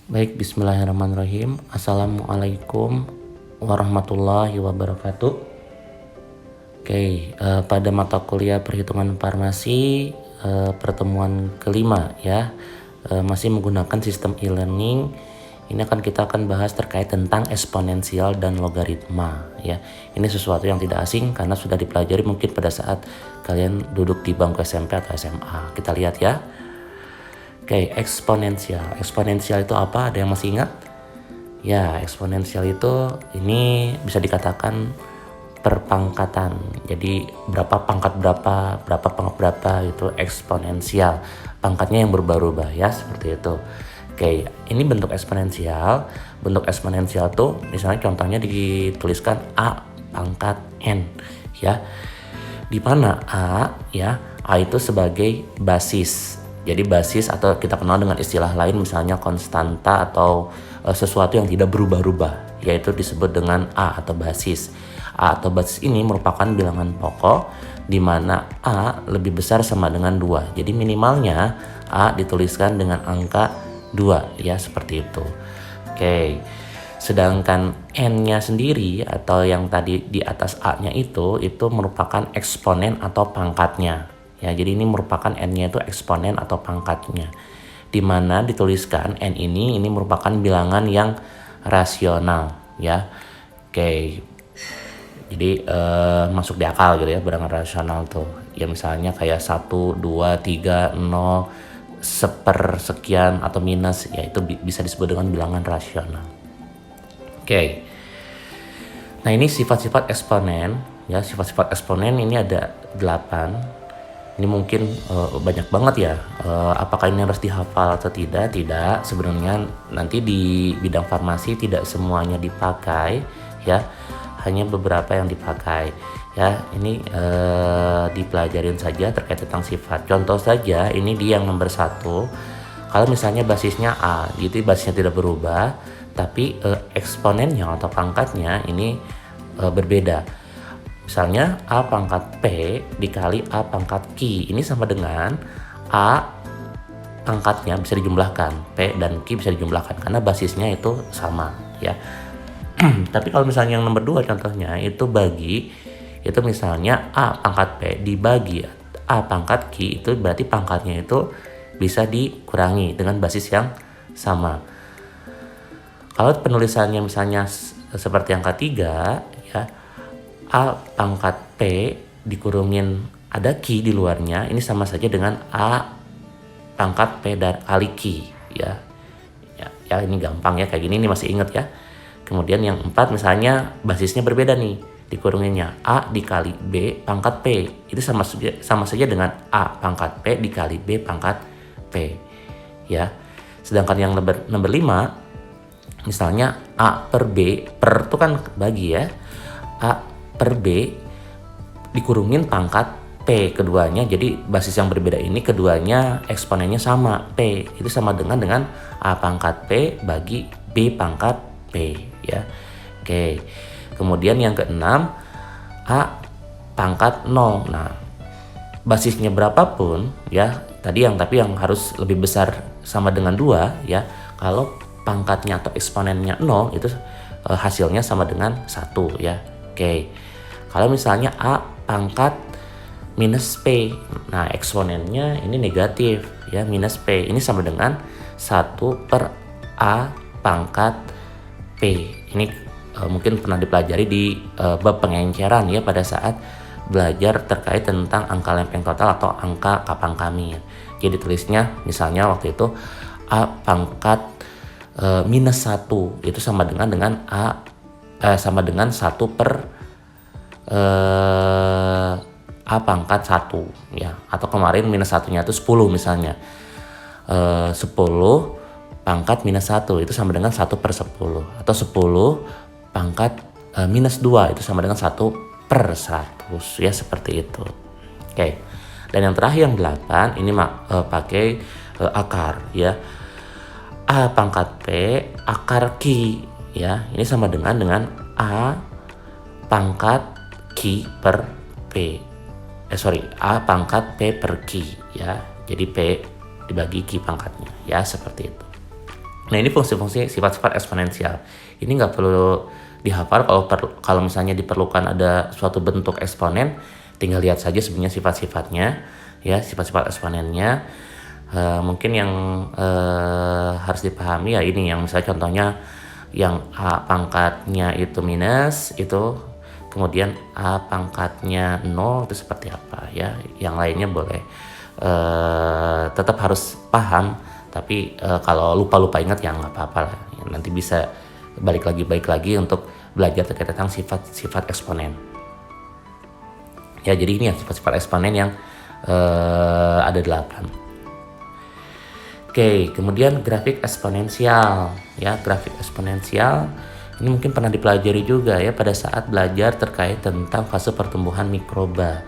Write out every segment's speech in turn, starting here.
Baik, bismillahirrahmanirrahim. Assalamualaikum warahmatullahi wabarakatuh. Oke, pada mata kuliah perhitungan farmasi pertemuan kelima ya, masih menggunakan sistem e-learning. Ini kita akan bahas terkait tentang eksponensial dan logaritma ya. Ini sesuatu yang tidak asing karena sudah dipelajari mungkin pada saat kalian duduk di bangku SMP atau SMA. Kita lihat ya. Oke, eksponensial. Eksponensial itu apa? Ada yang masih ingat? Ya, eksponensial itu ini bisa dikatakan perpangkatan. Jadi berapa pangkat berapa itu eksponensial. Pangkatnya yang berubah-ubah ya, seperti itu. Oke, ini bentuk eksponensial. Bentuk eksponensial tuh misalnya contohnya dituliskan A pangkat N ya. Di mana A ya, A itu sebagai basis. Jadi basis atau kita kenal dengan istilah lain misalnya konstanta atau sesuatu yang tidak berubah-ubah, yaitu disebut dengan A atau basis. A atau basis ini merupakan bilangan pokok di mana A lebih besar sama dengan 2. Jadi minimalnya A dituliskan dengan angka 2 ya, seperti itu. Oke. Sedangkan N-nya sendiri atau yang tadi di atas A-nya itu merupakan eksponen atau pangkatnya. Ya, jadi ini merupakan N-nya itu eksponen atau pangkatnya. Di mana dituliskan N ini merupakan bilangan yang rasional ya. Oke. Jadi masuk di akal gitu ya, bilangan rasional tuh. Ya misalnya kayak 1, 2, 3, 0, sepersekian atau minus, ya itu bisa disebut dengan bilangan rasional. Oke. Nah, ini sifat-sifat eksponen ya. Sifat-sifat eksponen ini ada 8. Ini mungkin banyak banget ya. Apakah ini harus dihafal atau tidak? Tidak. Sebenarnya nanti di bidang farmasi tidak semuanya dipakai ya. Hanya beberapa yang dipakai ya. Ini dipelajarin saja terkait tentang sifat. Contoh saja ini di yang nomor 1. Kalau misalnya basisnya A, gitu basisnya tidak berubah, tapi eksponennya atau pangkatnya ini berbeda. Misalnya A pangkat P dikali A pangkat Q, ini sama dengan A pangkatnya bisa dijumlahkan, P dan Q bisa dijumlahkan karena basisnya itu sama ya. Tapi kalau misalnya yang nomor 2 contohnya itu bagi, itu misalnya A pangkat P dibagi A pangkat Q, itu berarti pangkatnya itu bisa dikurangi dengan basis yang sama. Kalau penulisannya misalnya seperti angka 3 ya, A pangkat P dikurungin ada Q di luarnya, ini sama saja dengan A pangkat P dan kali Q ya. Ya ini gampang ya, kayak gini ini masih inget ya. Kemudian yang 4 misalnya basisnya berbeda nih, dikurunginnya A dikali B pangkat P, itu sama saja dengan A pangkat P dikali B pangkat P ya. Sedangkan yang nomor 5 misalnya A per B, per itu kan bagi ya, A per B dikurungin pangkat P keduanya, jadi basis yang berbeda ini keduanya eksponennya sama, P itu sama dengan A pangkat P bagi B pangkat P ya. Oke. Kemudian yang keenam A pangkat 0. Nah, basisnya berapapun ya, tapi yang harus lebih besar sama dengan 2 ya. Kalau pangkatnya atau eksponennya 0 itu hasilnya sama dengan 1 ya. Oke. Kalau misalnya A pangkat minus P, nah eksponennya ini negatif ya, minus P, ini sama dengan 1 per A pangkat P. Ini mungkin pernah dipelajari di bab pengenceran ya, pada saat belajar terkait tentang angka lempeng total atau angka kapang kamit. Jadi tulisnya misalnya waktu itu A pangkat minus 1 itu sama dengan sama dengan 1 per A pangkat 1 ya, atau kemarin minus 1-nya itu 10 misalnya, 10 pangkat minus 1 itu sama dengan 1 per 10, atau 10 pangkat minus 2 itu sama dengan 1 per 100 ya, seperti itu. Oke. Dan yang terakhir yang 8 ini pakai akar ya. A pangkat P akar Q ya, ini sama dengan A pangkat Q per P. A pangkat P per Q ya. Jadi P dibagi Q pangkatnya ya, seperti itu. Nah ini fungsi-fungsi sifat-sifat eksponensial. Ini nggak perlu dihafal, kalau misalnya diperlukan ada suatu bentuk eksponen, tinggal lihat saja sebenarnya sifat-sifatnya, ya sifat-sifat eksponennya. Mungkin yang harus dipahami ya ini, yang misalnya contohnya yang A pangkatnya itu minus itu, kemudian A pangkatnya 0 itu seperti apa ya. Yang lainnya boleh tetap harus paham, tapi kalau lupa ingat ya nggak apa-apa lah, nanti bisa balik lagi untuk belajar terkait tentang sifat-sifat eksponen ya. Jadi ini ya sifat-sifat eksponen yang ada 8. Oke, kemudian grafik eksponensial ya. Grafik eksponensial ini mungkin pernah dipelajari juga ya pada saat belajar terkait tentang fase pertumbuhan mikroba.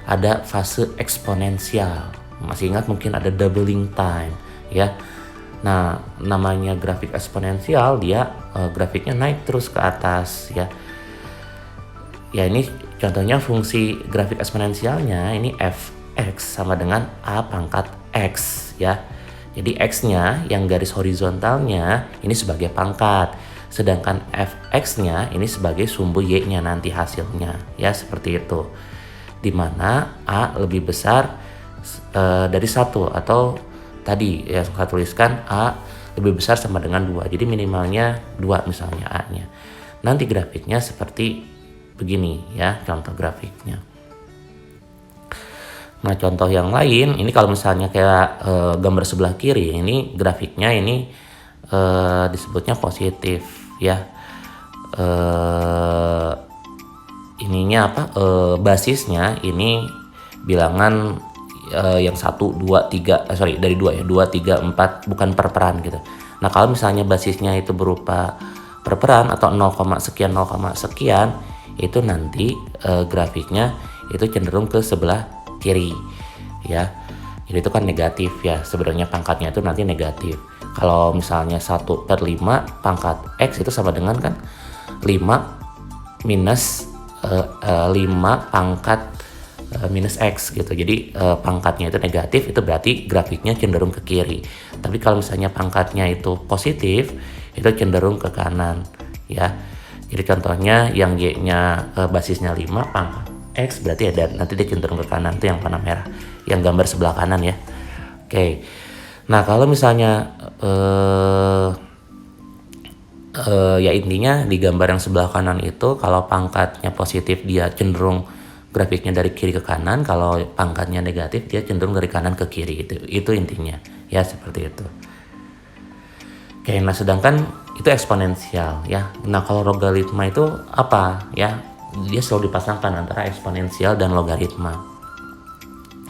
Ada fase eksponensial, masih ingat mungkin ada doubling time ya. Nah, namanya grafik eksponensial, dia grafiknya naik terus ke atas ya. Ya ini contohnya fungsi grafik eksponensialnya ini fx sama dengan a pangkat x ya. Jadi x-nya yang garis horizontalnya ini sebagai pangkat, sedangkan fx-nya ini sebagai sumbu y-nya nanti hasilnya ya, seperti itu. Dimana a lebih besar dari 1, atau tadi ya saya tuliskan a lebih besar sama dengan 2. Jadi minimalnya 2 misalnya a-nya. Nanti grafiknya seperti begini ya, contoh grafiknya. Nah contoh yang lain ini kalau misalnya kayak gambar sebelah kiri ini grafiknya ini disebutnya positif ya. Ininya apa, basisnya ini bilangan yang 1, 2, 3 dari 2 ya, 2, 3, 4 bukan per peran gitu. Nah kalau misalnya basisnya itu berupa per peran atau 0, sekian itu nanti grafiknya itu cenderung ke sebelah kiri ya. Jadi itu kan negatif ya, sebenarnya pangkatnya itu nanti negatif. Kalau misalnya 1/5 pangkat x itu sama dengan kan 5 minus 5 pangkat minus x gitu. Jadi pangkatnya itu negatif, itu berarti grafiknya cenderung ke kiri. Tapi kalau misalnya pangkatnya itu positif, itu cenderung ke kanan ya. Jadi contohnya yang y-nya basisnya 5 pangkat x, berarti ada nanti dia cenderung ke kanan, itu yang warna merah, yang gambar sebelah kanan ya. Oke. Nah kalau misalnya ya intinya di gambar yang sebelah kanan itu kalau pangkatnya positif dia cenderung grafiknya dari kiri ke kanan, kalau pangkatnya negatif dia cenderung dari kanan ke kiri, itu intinya ya, seperti itu. Oke, nah sedangkan itu eksponensial ya. Nah kalau logaritma itu apa ya? Dia selalu dipasangkan antara eksponensial dan logaritma.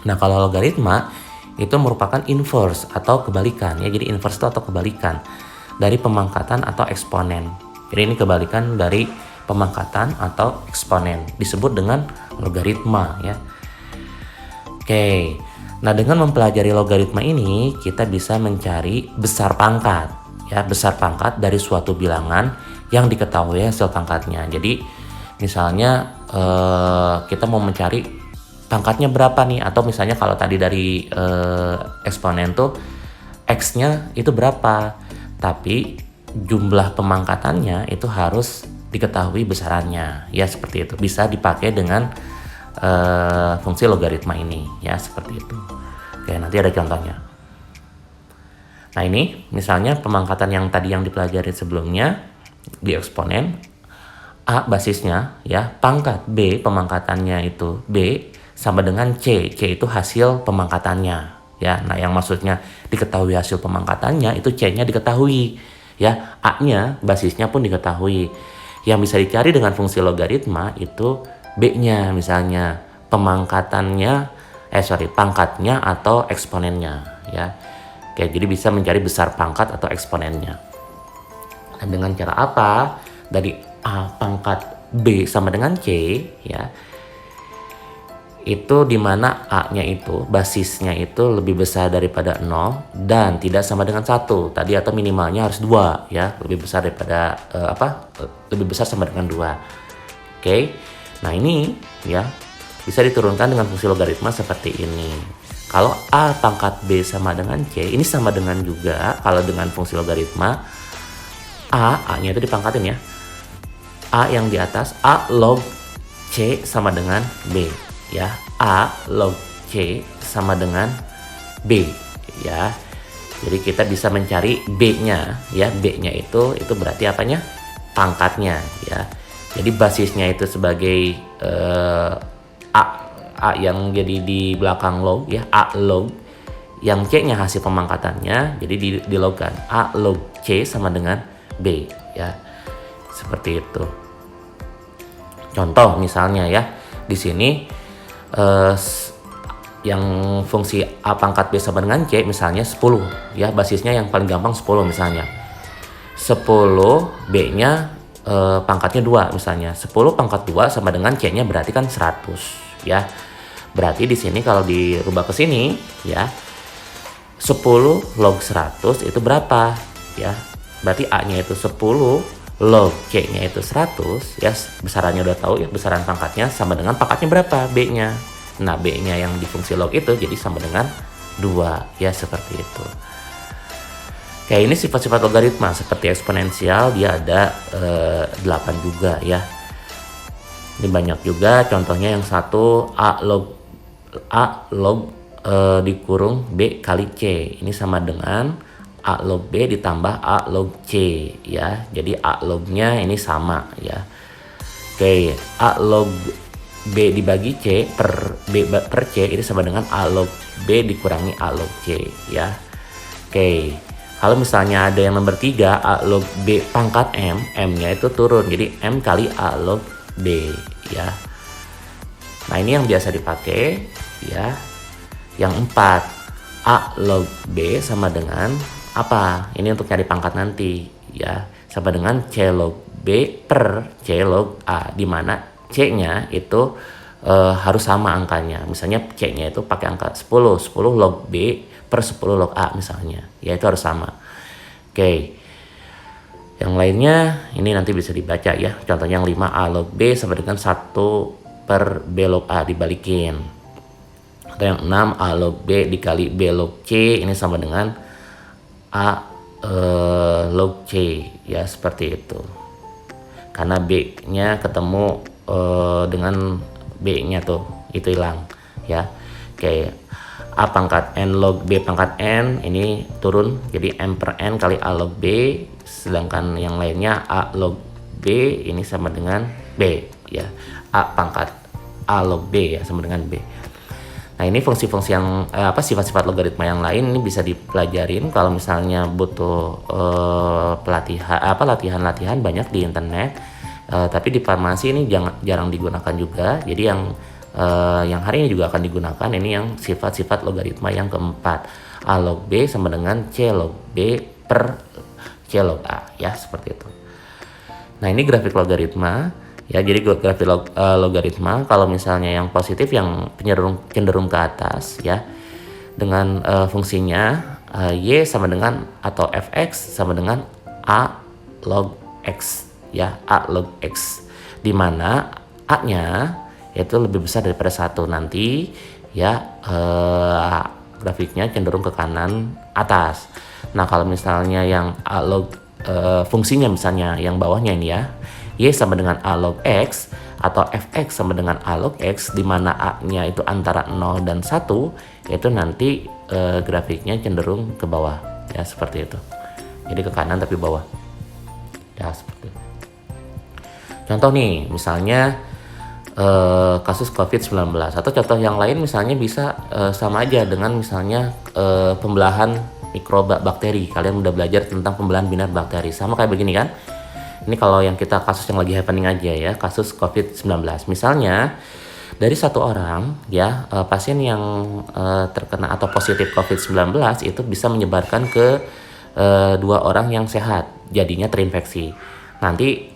Nah kalau logaritma itu merupakan inverse atau kebalikan ya. Jadi inverse itu atau kebalikan dari pemangkatan atau eksponen. Jadi ini kebalikan dari pemangkatan atau eksponen, disebut dengan logaritma ya. Oke, nah dengan mempelajari logaritma ini kita bisa mencari besar pangkat ya, besar pangkat dari suatu bilangan yang diketahui hasil pangkatnya. Jadi misalnya kita mau mencari pangkatnya berapa nih, atau misalnya kalau tadi dari eksponen tuh x-nya itu berapa, tapi jumlah pemangkatannya itu harus diketahui besarannya ya, seperti itu. Bisa dipakai dengan fungsi logaritma ini ya, seperti itu. Oke, nanti ada contohnya. Nah ini misalnya pemangkatan yang tadi yang dipelajari sebelumnya di eksponen, A basisnya ya, pangkat B pemangkatannya itu B sama dengan C itu hasil pemangkatannya ya. Nah yang maksudnya diketahui hasil pemangkatannya itu C-nya diketahui ya, A-nya basisnya pun diketahui. Yang bisa dicari dengan fungsi logaritma itu B-nya, misalnya pangkatnya atau eksponennya ya. Oke, jadi bisa mencari besar pangkat atau eksponennya. Dan dengan cara apa? Dari A pangkat B sama dengan C ya, itu dimana A-nya itu basisnya itu lebih besar daripada 0 dan tidak sama dengan 1 tadi, atau minimalnya harus 2 ya, lebih besar daripada lebih besar sama dengan 2. Oke, nah ini ya bisa diturunkan dengan fungsi logaritma seperti ini. Kalau A pangkat B sama dengan C, ini sama dengan juga kalau dengan fungsi logaritma A-nya itu dipangkatin ya. A yang di atas, A log C sama dengan B ya. A log C sama dengan B ya. Jadi kita bisa mencari B-nya ya. B-nya itu berarti apanya? Pangkatnya ya. Jadi basisnya itu sebagai A yang jadi di belakang log ya, A log, yang C-nya hasil pemangkatannya, jadi dilogkan A log C sama dengan B ya, seperti itu. Contoh misalnya ya, di sini yang fungsi A pangkat B sama dengan C misalnya 10 ya, basisnya yang paling gampang 10 misalnya. 10 B-nya pangkatnya 2 misalnya. 10 pangkat 2 sama dengan C-nya berarti kan 100 ya. Berarti di sini kalau dirubah ke sini ya, 10 log 100 itu berapa ya? Berarti A-nya itu 10 log C-nya itu 100 ya, besarannya udah tahu ya, besaran pangkatnya sama dengan pangkatnya berapa? B-nya. Nah, B-nya yang di fungsi log itu jadi sama dengan 2 ya, seperti itu. Kayak ini sifat-sifat logaritma seperti eksponensial, dia ada 8 juga ya. Ini banyak juga, contohnya yang satu A log dikurung B kali C, ini sama dengan A log B ditambah A log C ya. Jadi A lognya ini sama ya. Oke, A log B dibagi C per B per C ini sama dengan A log B dikurangi A log C ya. Oke, kalau misalnya ada yang nomor 3 A log B pangkat M, M-nya itu turun, jadi M kali A log B ya. Nah, ini yang biasa dipakai ya. Yang 4 A log B sama dengan apa? Ini untuk cari pangkat nanti ya, sama dengan C log B per C log A, di mana C-nya itu harus sama angkanya. Misalnya C-nya itu pakai angka 10 log B per 10 log A misalnya ya, itu harus sama. Oke, yang lainnya ini nanti bisa dibaca ya. Contohnya yang 5 A log B sama dengan 1 per B log A dibalikin. Atau yang 6 A log B dikali B log C ini sama dengan A log C ya, seperti itu. Karena B-nya ketemu dengan B-nya tuh, itu hilang ya. Oke, A pangkat N log B pangkat N ini turun jadi M per N kali A log B, sedangkan yang lainnya A log B ini sama dengan B ya. A pangkat A log B ya sama dengan B. Nah, ini fungsi-fungsi yang sifat-sifat logaritma yang lain ini bisa dipelajarin kalau misalnya butuh latihan banyak di internet. Tapi di farmasi ini jarang digunakan juga. Jadi yang hari ini juga akan digunakan ini yang sifat-sifat logaritma yang keempat. A log B sama dengan C log B per C log A ya, seperti itu. Nah, ini grafik logaritma. Ya, jadi grafik logaritma kalau misalnya yang positif yang cenderung ke atas ya, dengan fungsinya y sama dengan atau fx sama dengan a log x ya, a log x, di mana a-nya itu lebih besar daripada 1 nanti ya, grafiknya cenderung ke kanan atas. Nah, kalau misalnya yang a log fungsinya misalnya yang bawahnya ini ya, y sama dengan a log x atau fx sama dengan a log x, di mana a-nya itu antara 0 dan 1, itu nanti grafiknya cenderung ke bawah ya, seperti itu. Jadi ke kanan tapi bawah ya, seperti itu. Contoh nih misalnya kasus COVID-19, atau contoh yang lain misalnya bisa sama aja dengan misalnya pembelahan mikroba bakteri. Kalian udah belajar tentang pembelahan binar bakteri, sama kayak begini kan. Ini kalau yang kita kasus yang lagi happening aja ya, kasus COVID-19. Misalnya dari satu orang ya, pasien yang terkena atau positif COVID-19 itu bisa menyebarkan ke 2 orang yang sehat, jadinya terinfeksi. Nanti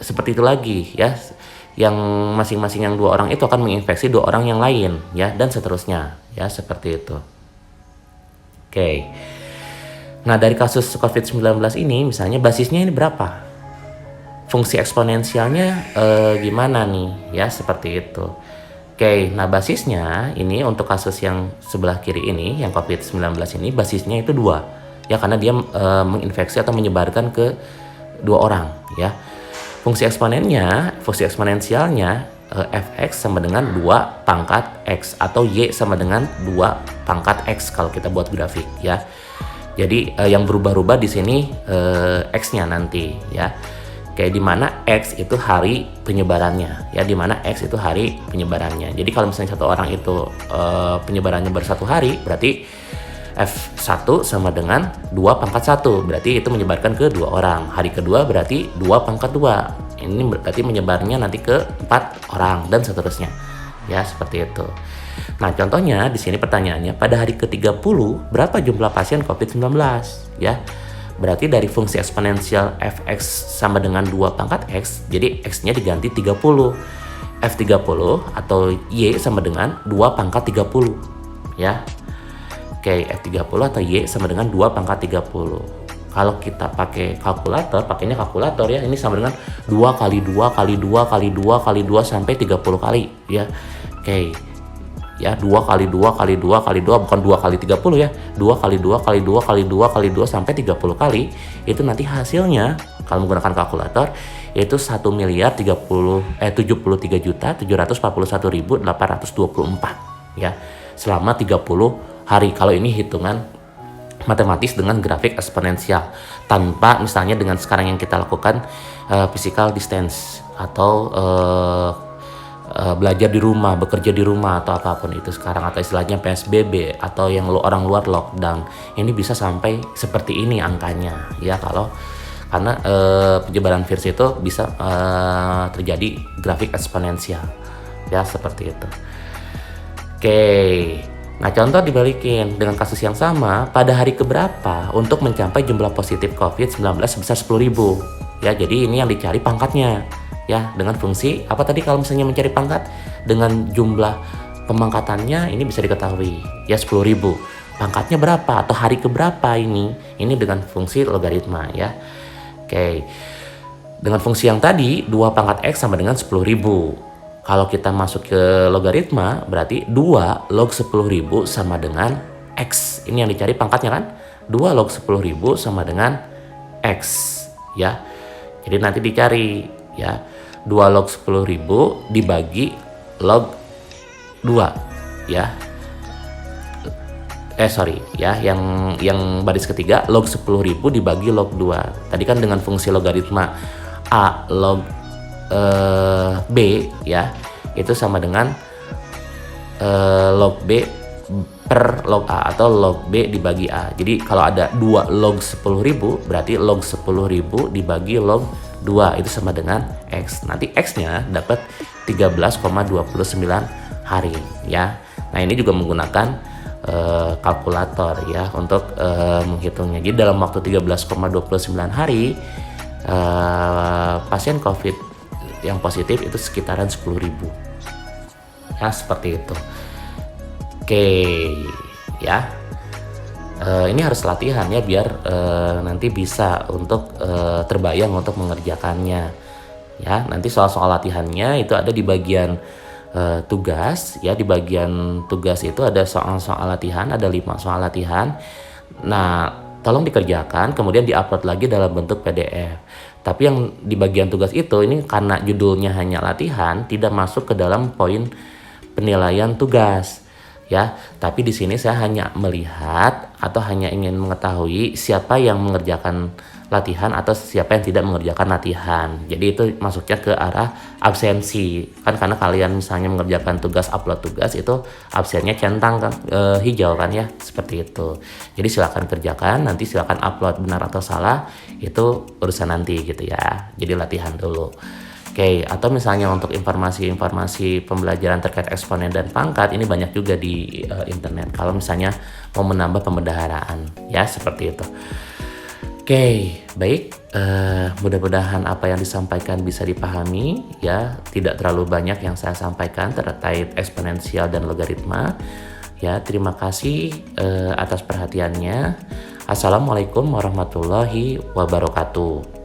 seperti itu lagi ya, yang masing-masing yang 2 orang itu akan menginfeksi 2 orang yang lain ya, dan seterusnya ya, seperti itu. Oke. Nah, dari kasus COVID-19 ini misalnya basisnya ini berapa? Fungsi eksponensialnya gimana nih ya, seperti itu. Oke, nah basisnya ini untuk kasus yang sebelah kiri ini, yang COVID-19 ini basisnya itu 2. Ya, karena dia menginfeksi atau menyebarkan ke 2 orang, ya. Fungsi eksponensialnya fx sama dengan 2 pangkat x atau y sama dengan 2 pangkat x kalau kita buat grafik, ya. Jadi yang berubah-ubah di sini x-nya nanti, ya. Kayak di mana X itu hari penyebarannya, ya, di mana X itu hari penyebarannya. Jadi kalau misalnya satu orang itu penyebarannya baru 1 hari, berarti F1 sama dengan 2 pangkat 1, berarti itu menyebarkan ke 2 orang. Hari kedua berarti 2 pangkat 2, ini berarti menyebarnya nanti ke 4 orang dan seterusnya, ya, seperti itu. Nah, contohnya di sini pertanyaannya, pada hari ke-30 berapa jumlah pasien COVID-19, ya. Berarti dari fungsi eksponensial fx sama dengan 2 pangkat x, jadi x-nya diganti 30. F30 atau y sama dengan 2 pangkat 30, ya. Oke, F30 atau y sama dengan 2 pangkat 30. Kalau kita pakai kalkulator, pakainya kalkulator, ya, ini sama dengan 2 kali 2 kali 2 kali 2 kali 2 sampai 30 kali, ya. Oke. Ya, 2 kali 2 kali 2 kali 2, bukan 2 kali 30, ya. 2 kali 2 kali 2 kali 2 kali 2 sampai 30 kali. Itu nanti hasilnya kalau menggunakan kalkulator itu 1.73.741.824, ya. Selama 30 hari. Kalau ini hitungan matematis dengan grafik eksponensial, tanpa misalnya dengan sekarang yang kita lakukan physical distance atau belajar di rumah, bekerja di rumah atau apapun itu sekarang, atau istilahnya PSBB atau yang orang luar lockdown. Ini bisa sampai seperti ini angkanya, ya, karena penyebaran virus itu bisa terjadi grafik eksponensial, ya, seperti itu. Oke. Nah, contoh dibalikin dengan kasus yang sama, pada hari keberapa untuk mencapai jumlah positif COVID-19 sebesar 10.000, ya. Jadi ini yang dicari pangkatnya, ya, dengan fungsi apa tadi kalau misalnya mencari pangkat dengan jumlah pemangkatannya ini bisa diketahui, ya, 10.000. Pangkatnya berapa atau hari keberapa ini dengan fungsi logaritma, ya. Oke. Dengan fungsi yang tadi 2 pangkat x sama dengan 10.000. Kalau kita masuk ke logaritma berarti 2 log 10.000 sama dengan x. Ini yang dicari pangkatnya kan? 2 log 10.000 sama dengan x, ya. Jadi nanti dicari, ya, 2 log 10.000 dibagi log 2, ya. Ya, yang baris ketiga log 10.000 dibagi log 2. Tadi kan dengan fungsi logaritma A log B, ya, itu sama dengan log B per log A atau log B dibagi A. Jadi kalau ada 2 log 10.000 berarti log 10.000 dibagi log 2 itu sama dengan X. Nanti X-nya dapat 13,29 hari, ya. Nah, ini juga menggunakan kalkulator, ya, untuk menghitungnya. Jadi dalam waktu 13,29 hari pasien COVID yang positif itu sekitaran 10.000. Ya, seperti itu. Oke, ya. Ini harus latihan, ya, biar nanti bisa untuk terbayang untuk mengerjakannya, ya. Nanti soal-soal latihannya itu ada di bagian tugas, ya. Di bagian tugas itu ada soal-soal latihan, ada 5 soal latihan. Nah, tolong dikerjakan kemudian diupload lagi dalam bentuk PDF. Tapi yang di bagian tugas itu ini karena judulnya hanya latihan, tidak masuk ke dalam poin penilaian tugas, ya. Tapi di sini saya hanya melihat atau hanya ingin mengetahui siapa yang mengerjakan latihan atau siapa yang tidak mengerjakan latihan. Jadi itu masuknya ke arah absensi, kan, karena kalian misalnya mengerjakan tugas, upload tugas itu absennya centang kan, hijau kan, ya, seperti itu. Jadi silakan kerjakan, nanti silakan upload benar atau salah itu urusan nanti, gitu, ya. Jadi latihan dulu. Oke, atau misalnya untuk informasi-informasi pembelajaran terkait eksponen dan pangkat ini banyak juga di internet. Kalau misalnya mau menambah pembendaharaan, ya, seperti itu. Oke, baik. Mudah-mudahan apa yang disampaikan bisa dipahami, ya. Tidak terlalu banyak yang saya sampaikan terkait eksponensial dan logaritma, ya. Terima kasih atas perhatiannya. Assalamualaikum warahmatullahi wabarakatuh.